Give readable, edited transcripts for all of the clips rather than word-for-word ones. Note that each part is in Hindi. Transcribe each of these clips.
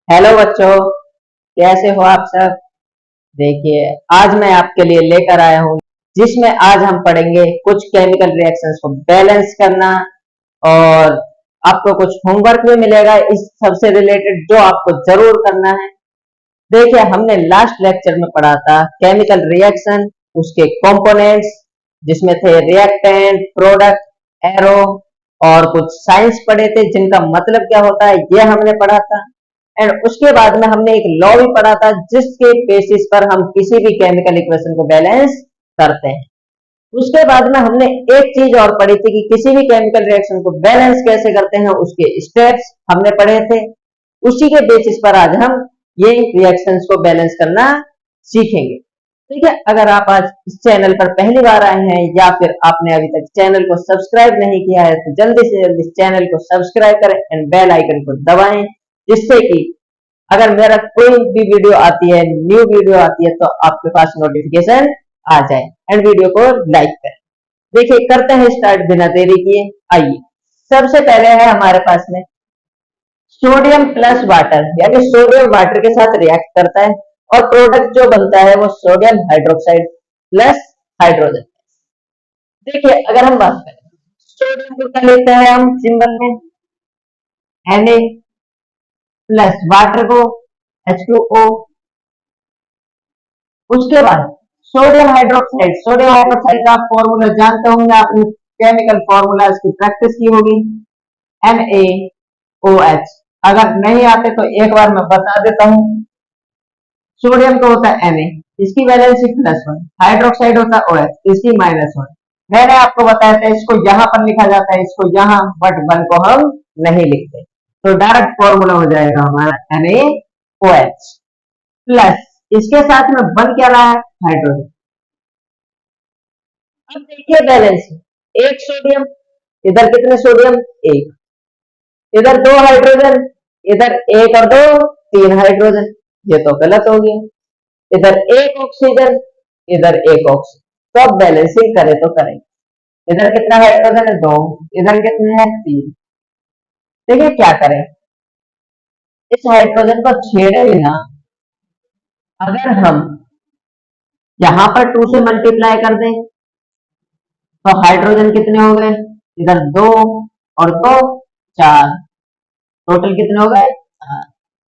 हेलो बच्चों, कैसे हो आप सब। देखिए, आज मैं आपके लिए लेकर आया हूँ जिसमें आज हम पढ़ेंगे कुछ केमिकल रिएक्शंस को बैलेंस करना। और आपको कुछ होमवर्क भी मिलेगा इस सबसे रिलेटेड जो आपको जरूर करना है। देखिए, हमने लास्ट लेक्चर में पढ़ा था केमिकल रिएक्शन, उसके कंपोनेंट्स जिसमें थे रिएक्टेंट, प्रोडक्ट, एरो और कुछ साइंस पढ़े थे जिनका मतलब क्या होता है ये हमने पढ़ा था। एंड उसके बाद में हमने एक लॉ भी पढ़ा था जिसके बेसिस पर हम किसी भी केमिकल इक्वेशन को बैलेंस करते हैं। उसके बाद में हमने एक चीज और पढ़ी थी कि किसी भी केमिकल रिएक्शन को बैलेंस कैसे करते हैं, उसके स्टेप्स हमने पढ़े थे। उसी के बेसिस पर आज हम ये रिएक्शंस को बैलेंस करना सीखेंगे। ठीक है, अगर आप आज इस चैनल पर पहली बार आए हैं या फिर आपने अभी तक चैनल को सब्सक्राइब नहीं किया है तो जल्दी से जल्दी चैनल को सब्सक्राइब करें एंड बेल आइकन को दबाएं, जिससे कि अगर मेरा कोई भी वीडियो आती है, न्यू वीडियो आती है तो आपके पास नोटिफिकेशन आ जाए। एंड वीडियो को लाइक करें। देखिए, करते हैं स्टार्ट बिना देरी किए। आइए, सबसे पहले है हमारे पास में सोडियम प्लस वाटर, यानी सोडियम वाटर के साथ रिएक्ट करता है और प्रोडक्ट जो बनता है वो सोडियम हाइड्रोक्साइड प्लस हाइड्रोजन। देखिए, अगर हम बात करें सोडियम को क्या लेते हैं हम सिंबल में Na प्लस वाटर को H2O। उसके बाद सोडियम हाइड्रोक्साइड का फॉर्मूला जानते होंगे, आपने केमिकल फॉर्मूला इसकी प्रैक्टिस की होगी, NaOH। अगर नहीं आते तो एक बार मैं बता देता हूँ। सोडियम का होता है Na, इसकी वैलेंसी +1, हाइड्रोक्साइड होता है OH, इसकी -1। मैंने आपको बताया था इसको यहाँ पर लिखा जाता है, इसको यहाँ, बट 1 को हम नहीं लिखते, तो डायरेक्ट फॉर्मूला हो जाएगा हमारा NaOH प्लस इसके साथ में बन क्या रहा है हाइड्रोजन। अब देखिए बैलेंस, एक सोडियम, इधर कितने सोडियम, एक, इधर 2 हाइड्रोजन, इधर 1 और 2 3 हाइड्रोजन, ये तो गलत हो गया। इधर 1 ऑक्सीजन, इधर 1 ऑक्सीजन, तो अब बैलेंसिंग करें तो करें। इधर कितना हाइड्रोजन है, 2, इधर कितने हैं, 3। देखिए क्या करें, इस हाइड्रोजन को छेड़े बिना अगर हम यहां पर 2 से मल्टीप्लाई कर दें तो हाइड्रोजन कितने हो गए, इधर 2 और 2 4, टोटल कितने हो गए 4।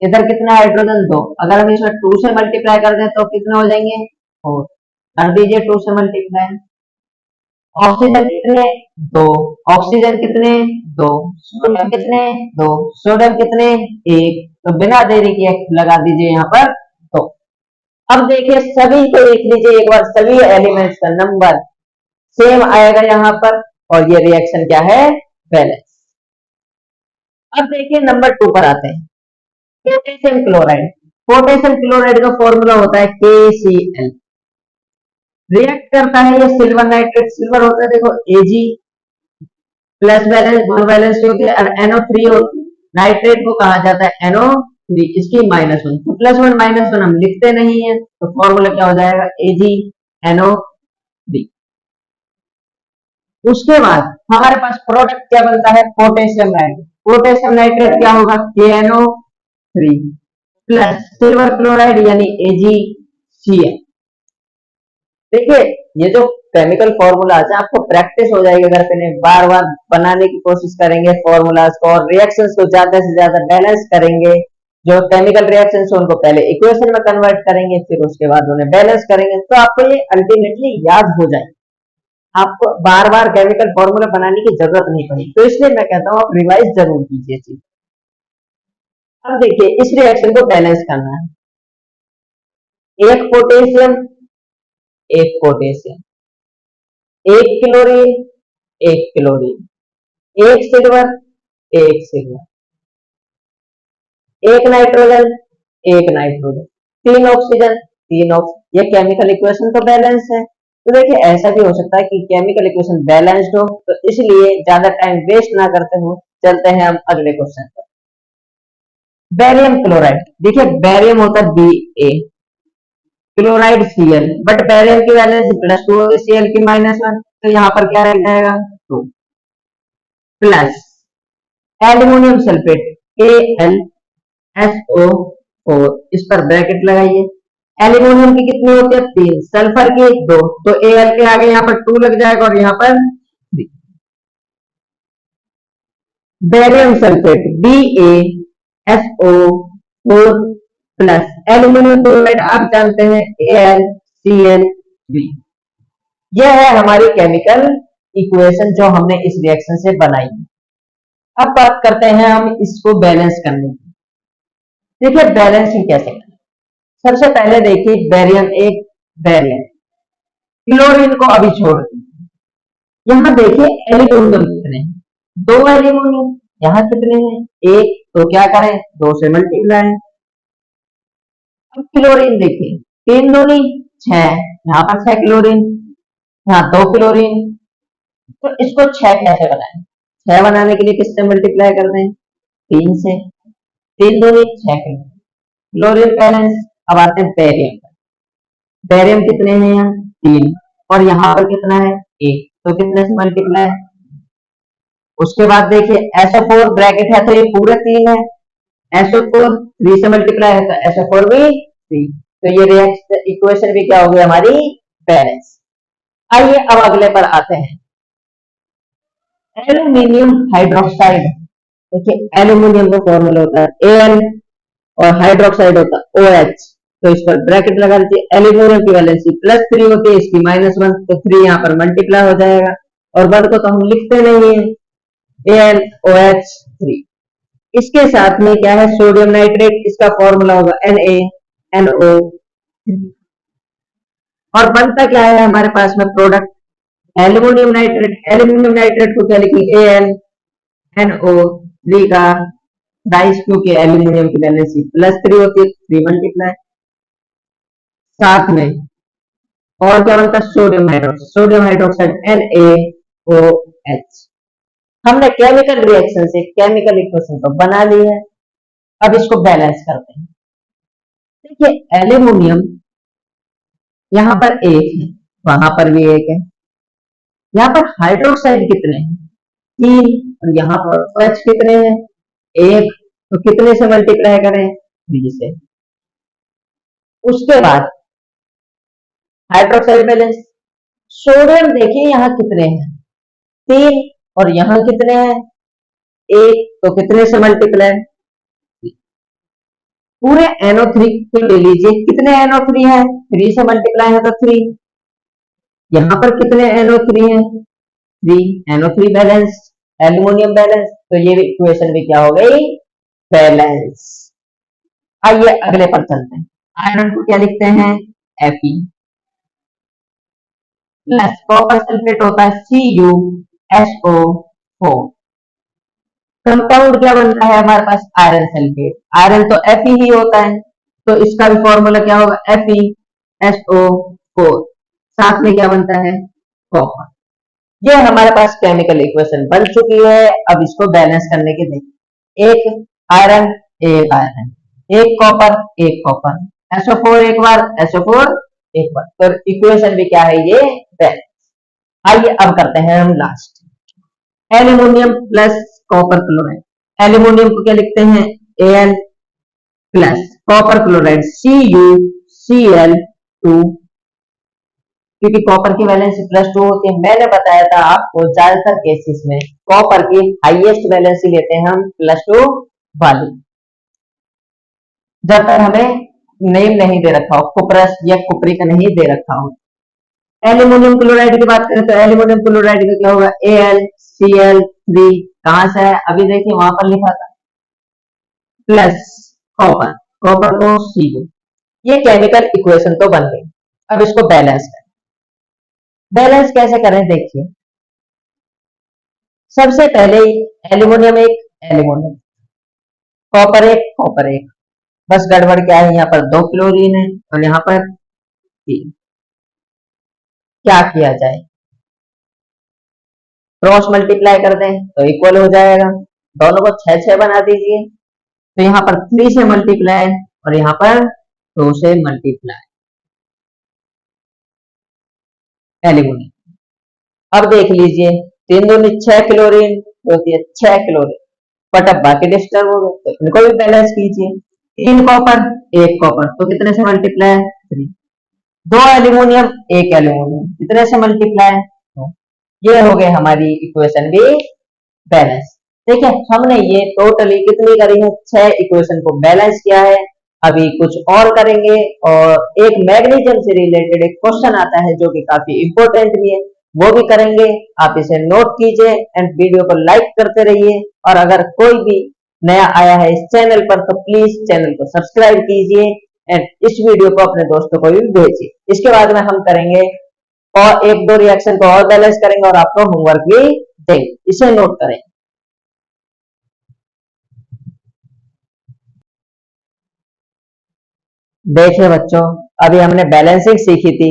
इधर कितना हाइड्रोजन 2, अगर हम इसमें 2 से मल्टीप्लाई कर दें तो कितने हो जाएंगे 4। कर दीजिए 2 से मल्टीप्लाई। ऑक्सीजन कितने, 2, ऑक्सीजन कितने 2, सोडियम कितने 2, सोडियम कितने 1। तो बिना देरी किए लगा दीजिए यहाँ पर 2। अब देखिए सभी को देख लीजिए एक बार, सभी एलिमेंट्स का नंबर सेम आएगा यहाँ पर, और ये रिएक्शन क्या है, बैलेंस। अब देखिए नंबर 2 पर आते हैं, पोटेशियम क्लोराइड। पोटेशियम क्लोराइड का फॉर्मूला होता है KCl। रिएक्ट करता है ये सिल्वर नाइट्रेट, सिल्वर होता है देखो Ag प्लस बैलेंस, दोनों बैलेंस होते हैं, और NO3 नाइट्रेट को कहा जाता है NO3, इसकी -1। तो +1 -1 हम लिखते नहीं है, तो फॉर्मूला क्या हो जाएगा AgNO3। उसके बाद हमारे पास प्रोडक्ट क्या बनता है, पोटेशियम नाइट्रेट। पोटेशियम नाइट्रेट क्या होगा, KNO3 प्लस सिल्वर क्लोराइड यानी AgCl। देखिए, ये जो केमिकल फॉर्मूलाज है आपको प्रैक्टिस हो जाएगी अगर पहले बार बार बनाने की कोशिश करेंगे फॉर्मूलाज को, और रिएक्शंस को ज्यादा से ज्यादा बैलेंस करेंगे। जो केमिकल रिएक्शंस उनको पहले इक्वेशन में कन्वर्ट करेंगे, फिर उसके बाद उन्हें बैलेंस करेंगे, तो आपको ये अल्टीमेटली याद हो जाए। आपको बार बार केमिकल फॉर्मूला बनाने की जरूरत नहीं पड़ेगी, तो इसलिए मैं कहता हूँ आप रिवाइज जरूर कीजिए चीज। अब देखिए इस रिएक्शन को बैलेंस करना है, एक पोटेशियम, एक पोटेशियम, एक क्लोरीन, एक क्लोरीन, एक सिल्वर, एक सिल्वर, एक नाइट्रोजन, एक नाइट्रोजन, 3 ऑक्सीजन, 3 ऑक्सीजन। ये केमिकल इक्वेशन तो बैलेंस है। तो देखिए ऐसा भी हो सकता है कि केमिकल इक्वेशन बैलेंस्ड हो, तो इसलिए ज्यादा टाइम वेस्ट ना करते हो चलते हैं हम अगले क्वेश्चन पर। बेरियम क्लोराइड, देखिए बेरियम होता है Ba, chloride Cl, but barium की वैलेंसी +2 होगी, Cl की -1, तो यहाँ पर क्या रह जाएगा 2 plus aluminium sulphate Al, SO4, इस पर ब्रैकेट लगाइए। एल्यूमिनियम की कितनी होती है? 3, सल्फर की 2, तो Al के आगे यहाँ पर 2 लग जाएगा और यहाँ पर 3। Barium sulphate BaSO4 plus aluminium chloride आप जानते हैं AlCl3। यह है हमारी केमिकल इक्वेशन जो हमने इस रिएक्शन से बनाई। अब बात करते हैं हम इसको बैलेंस करने की। देखिए बैलेंसिंग कैसे करें। सबसे पहले देखिए बेरियम एक बेरियम, क्लोरीन को अभी छोड़ दीजिए। यहाँ देखिए एल्यूमिनियम कितने हैं? 2 एल्यूमिनियम। यहाँ कितने हैं? 1, तो क्या करें? 2 से मल्टीप्लाई। अब क्लोरीन देखिए 3 दूनी 6, यहाँ पर 6 क्लोरीन, यहाँ 2 क्लोरीन, तो इसको 6 कैसे बनाएं? 6 बनाने के लिए किससे मल्टीप्लाई कर दें? 3 से। 3 दूनी 6 क्लोरीन बैलेंस। अब आते हैं बेरियम। बेरियम कितने हैं? यहाँ 3, और यहाँ पर कितना है? 1, तो कितने से मल्टीप्लाई? उसके बाद देखिए SO4 ब्रैकेट है तो ये पूरे 3 है, SO4 3 से मल्टीप्लाई है तो SO4 भी 3, तो ये रिएक्शन इक्वेशन भी क्या हो गई हमारी? बैलेंस। आइए अब अगले पर आते हैं, एल्यूमिनियम हाइड्रोक्साइड। देखिए एल्यूमिनियम का फॉर्मूला होता है Al और हाइड्रोक्साइड होता है OH, तो इस पर ब्रैकेट लगा दीजिए। एल्यूमिनियम की वैलेंसी +3 होती है, इसकी -1, तो 3 यहाँ पर मल्टीप्लाई हो जाएगा, और 1 को तो हम लिखते नहीं है, AlOH3। इसके साथ में क्या है? सोडियम नाइट्रेट, इसका फॉर्मूला होगा NaNO3। और बनता क्या है हमारे पास में product? Aluminium nitrate. Aluminium nitrate को क्या लिखेंगे? AlNO3 का डाइस, क्योंकि एल्यूमिनियम की वैलेंसी +3 होती है, 3 मल्टीप्लाई। साथ में और क्या बनता है? Sodium hydroxide. Sodium hydroxide NaOH। हमने केमिकल रिएक्शन से केमिकल इक्वेशन तो बना ली है, अब इसको बैलेंस करते हैं। देखिए एल्यूमिनियम यहाँ पर 1 है, वहां पर भी 1 है, यहाँ पर हाइड्रोक्साइड कितने हैं? 3, और यहाँ पर OH कितने हैं? 1, तो कितने से मल्टीप्लाई करें? 3 से। उसके बाद हाइड्रोक्साइड बैलेंस। सोडियम देखिए यहाँ कितने हैं? 3, और यहाँ कितने हैं? 1, तो कितने से मल्टीप्लाई? पूरे NO3 को ले लीजिए, कितने NO3 है? 3 से मल्टीप्लाई है तो 3। यहाँ पर कितने NO3 है? 3, NO3 बैलेंस, एल्यूमिनियम बैलेंस, तो ये इक्वेशन भी क्या हो गई? बैलेंस। आइए अगले पर चलते हैं। आयरन को क्या लिखते हैं? Fe प्लस कॉपर सल्फेट होता है CuSO4। कंपाउंड क्या बनता है हमारे पास? Iron sulphate. आयरन तो Fe ही होता है, तो इसका भी फॉर्मूला क्या होगा? FeSO4। साथ में क्या बनता है? कॉपर। ये हमारे पास केमिकल इक्वेशन बन चुकी है। अब इसको बैलेंस करने के देखिए, एक आयरन, एक आयरन, एक कॉपर, एक कॉपर, SO4 एक बार, SO4 एक बार, तो इक्वेशन भी क्या है? ये बैलेंस। आइए अब करते हैं हम last, aluminium plus copper chloride. Aluminium को क्या लिखते हैं? Al plus copper chloride CuCl2, क्योंकि कॉपर की वैलेंसी +2 होती है। मैंने बताया था आपको ज्यादातर केसेस में कॉपर की हाईएस्ट वैलेंसी लेते हैं हम +2 वाली, जब तक हमें नेम नहीं दे रखा हो, कुप्रस या कुप्रिक नहीं दे रखा हो। एल्यूमिनियम क्लोराइड की बात करें तो एल्यूमिनियम क्लोराइड का क्या होगा? AlCl3। कहां से है? अभी देखिए वहां पर लिखा था, प्लस कॉपर, कॉपर को Cu। ये केमिकल इक्वेशन तो बन गई। अब इसको बैलेंस करें। बैलेंस कैसे करें? देखिए सबसे पहले एल्यूमिनियम एक, एल्यूमिनियम, कॉपर एक, कॉपर एक, बस गड़बड़ क्या है? यहाँ पर 2 क्लोरीन है और यहाँ पर 3। क्या किया जाए? क्रॉस मल्टीप्लाई कर दें तो इक्वल हो जाएगा, दोनों को 6 बना दीजिए, तो यहाँ पर 3 से मल्टीप्लाई और यहाँ पर 2 से मल्टीप्लाई एल्यूमिनियम। अब देख लीजिए 3 दूनी 6 क्लोरीन होती है, 6 क्लोरीन, बट अब बाकी डिस्टर्ब हो गए, तो इनको भी बैलेंस कीजिए। 3 कॉपर, 1 कॉपर, तो कितने से मल्टीप्लाई है? 3। 2 एल्यूमिनियम, 1 एल्यूमिनियम, कितने से मल्टीप्लाई है? 2। ये हो गई हमारी इक्वेशन भी बैलेंस। ठीक है, हमने ये टोटली कितनी करी है? 6 इक्वेशन को बैलेंस किया है। अभी कुछ और करेंगे और एक मैग्नीशियम से रिलेटेड एक क्वेश्चन आता है जो कि काफी इंपॉर्टेंट भी है, वो भी करेंगे। आप इसे नोट कीजिए एंड वीडियो को लाइक करते रहिए, और अगर कोई भी नया आया है इस चैनल पर तो प्लीज चैनल को सब्सक्राइब कीजिए एंड इस वीडियो को अपने दोस्तों को भी भेजिए। इसके बाद में हम करेंगे और 1-2 रिएक्शन को और बैलेंस करेंगे और आपको होमवर्क भी देंगे, इसे नोट करें। देखिए बच्चों, अभी हमने बैलेंसिंग सीखी थी।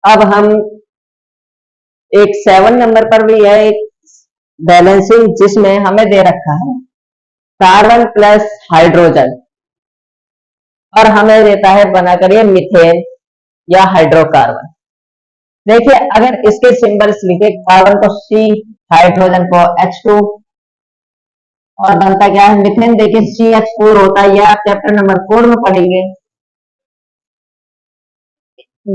अब हम एक 7 नंबर पर भी है एक बैलेंसिंग, जिसमें हमें दे रखा है कार्बन प्लस हाइड्रोजन, और हमें देता है बना करिए मीथेन या हाइड्रोकार्बन। देखिए, अगर इसके सिंबल्स लिखे, कार्बन को C, हाइड्रोजन को H2, और बनता क्या है मीथेन, देखिए CH4 होता है, यह आप चैप्टर नंबर 4 में पढ़ेंगे।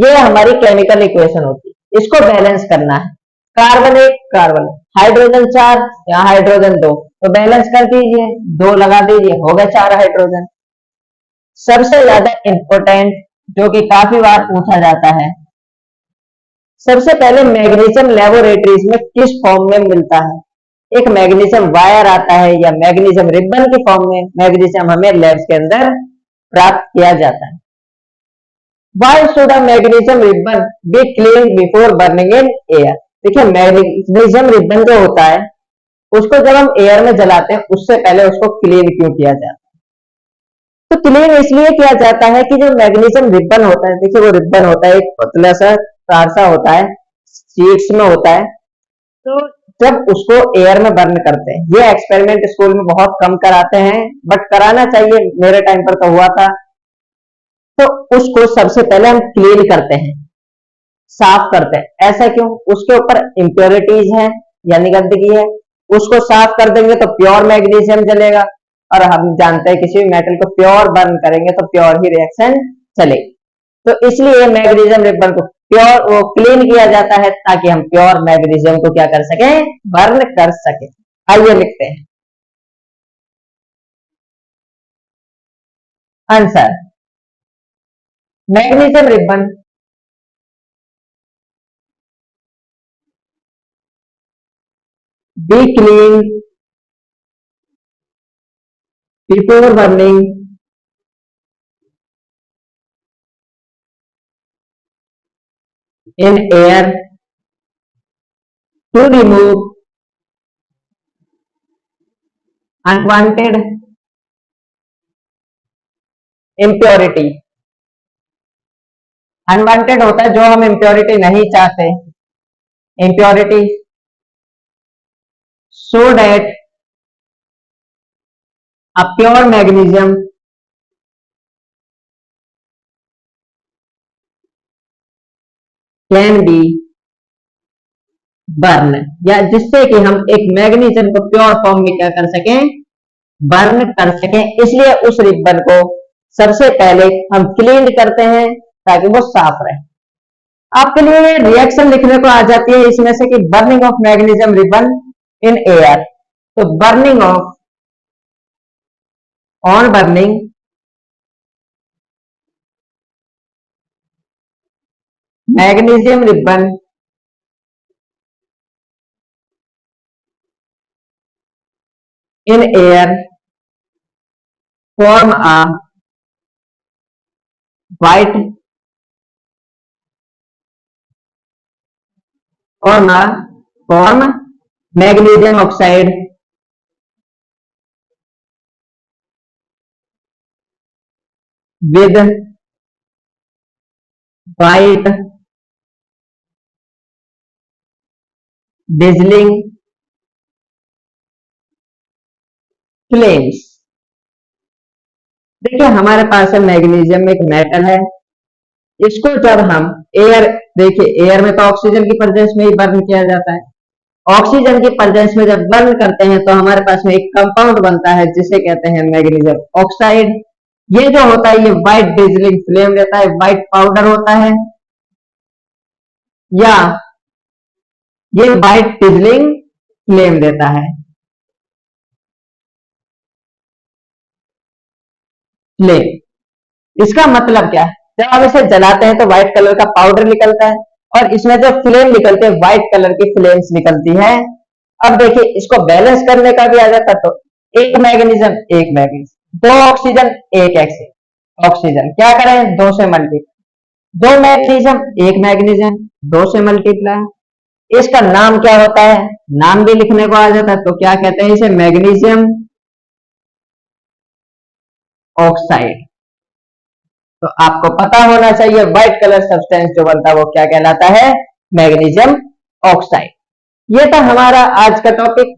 ये हमारी केमिकल इक्वेशन होती है, इसको बैलेंस करना है। कार्बन 1, कार्बन, हाइड्रोजन 4, या हाइड्रोजन 2, तो बैलेंस कर दीजिए, 2 लगा दीजिए, हो गए 4 हाइड्रोजन। सबसे ज्यादा इंपॉर्टेंट जो कि काफी बार पूछा जाता है, सबसे पहले मैग्नीशियम लेबोरेटरीज में किस फॉर्म में मिलता है? एक मैग्नीशियम वायर आता है या मैग्नीशियम रिबन के फॉर्म में मैग्नीशियम हमें लैब्स के अंदर प्राप्त किया जाता है। Why should a magnesium ribbon be cleaned before burning in air? देखिए, मैग्नीशियम रिबन जो होता है उसको जब हम एयर में जलाते हैं उससे पहले उसको क्लीन क्यों किया जाता है? तो क्लीन इसलिए किया जाता है कि जो मैग्नीशियम रिबन होता है, देखिए वो रिबन होता है एक पतला सा तार सा होता है, शीट्स में होता है, तो जब उसको एयर में बर्न करते हैं, ये एक्सपेरिमेंट स्कूल में बहुत कम कराते हैं बट कराना चाहिए, मेरे टाइम पर तो हुआ था। तो उसको सबसे पहले हम क्लीन करते हैं, साफ करते हैं। ऐसा क्यों? उसके ऊपर इंप्योरिटीज है यानी गंदगी है, उसको साफ कर देंगे तो प्योर मैग्नीशियम जलेगा, और हम जानते हैं किसी भी मेटल को प्योर बर्न करेंगे तो प्योर ही रिएक्शन चलेगी। तो इसलिए मैग्नीशियम रिबन को प्योर वो क्लीन किया जाता है ताकि हम प्योर मैग्नीशियम को क्या कर सके? बर्न कर सके। आइए लिखते हैं answer. Magnesium ribbon be cleaned before burning in air to remove unwanted impurity। Unwanted होता है जो हम इम्प्योरिटी नहीं चाहते, impurity, so that a pure magnesium can be burn, या जिससे कि हम एक मैग्नीशियम को प्योर फॉर्म में क्या कर सकें? बर्न कर सकें। इसलिए उस रिबन को सबसे पहले हम क्लीन करते हैं ताकि वो साफ रहे। आपके लिए रिएक्शन लिखने को आ जाती है इसमें से कि burning of magnesium ribbon in air, तो burning of, on burning magnesium ribbon in air form a white or na form magnesium oxide with white dazzling flames। देखिए, हमारे पास है मैग्नीशियम एक मेटल है, इसको जब हम एयर, देखिए एयर में तो ऑक्सीजन की प्रेजेंस में ही बर्न किया जाता है, ऑक्सीजन की प्रेजेंस में जब बर्न करते हैं तो हमारे पास में एक कंपाउंड बनता है जिसे कहते हैं मैग्नीशियम ऑक्साइड। ये जो होता है ये व्हाइट डिजलिंग फ्लेम रहता है, व्हाइट पाउडर होता है, या ये व्हाइट डिजलिंग फ्लेम देता है। फ्लेम इसका मतलब क्या है, जब आप इसे जलाते हैं तो व्हाइट कलर का पाउडर निकलता है और इसमें जो फ्लेम निकलते हैं व्हाइट कलर की फ्लेम्स निकलती है। अब देखिए इसको बैलेंस करने का भी आ जाता, तो एक मैग्नीशियम एक मैग्नीशियम, दो ऑक्सीजन एक ऑक्सीजन, क्या करें, दो से मल्टीप्लाई, दो मैग्नीशियम एक मैग्नीशियम, दो से मल्टीप्लाई। इसका नाम क्या होता है, नाम भी लिखने को आ जाता है, तो क्या कहते हैं इसे, मैग्नीशियम ऑक्साइड। तो आपको पता होना चाहिए व्हाइट कलर सब्सटेंस जो बनता है वो क्या कहलाता है, मैग्नीशियम ऑक्साइड। ये था हमारा आज का टॉपिक,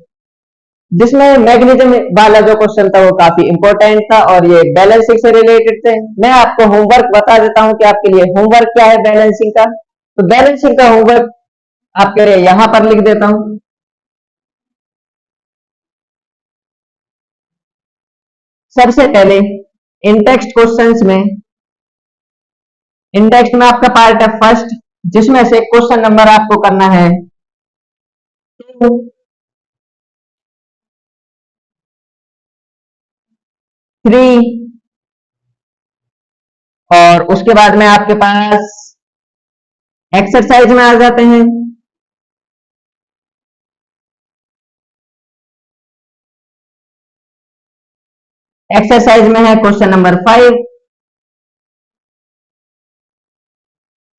जिसमें मैग्नीशियम वाला जो क्वेश्चन था वो काफी इंपॉर्टेंट था और ये बैलेंसिंग से रिलेटेड थे। मैं आपको होमवर्क बता देता हूं कि आपके लिए होमवर्क क्या है बैलेंसिंग का। तो बैलेंसिंग का होमवर्क आपके लिए यहां पर लिख देता हूं। सबसे पहले इंटेक्स्ट क्वेश्चंस में, इंडेक्स में आपका पार्ट है फर्स्ट, जिसमें से क्वेश्चन नंबर आपको करना है 2, 3 और उसके बाद में आपके पास एक्सरसाइज में आ जाते हैं। एक्सरसाइज में है क्वेश्चन नंबर 5,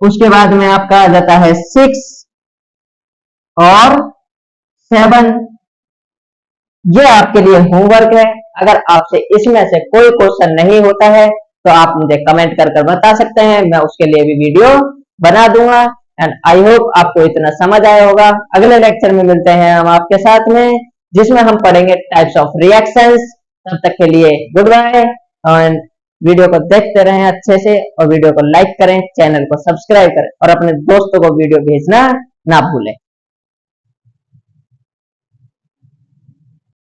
उसके बाद में आपका आ जाता है 6 और 7। ये आपके लिए होमवर्क है। अगर आपसे इसमें से कोई क्वेश्चन नहीं होता है तो आप मुझे कमेंट कर कर बता सकते हैं, मैं उसके लिए भी वीडियो बना दूंगा। एंड आई होप आपको इतना समझ आया होगा। अगले लेक्चर में मिलते हैं हम आपके साथ में, जिसमें हम पढ़ेंगे टाइप्स ऑफ रिएक्शंस। तब तक के लिए गुड बाय एंड वीडियो को देखते रहें अच्छे से और वीडियो को लाइक करें, चैनल को सब्सक्राइब करें और अपने दोस्तों को वीडियो भेजना ना भूलें।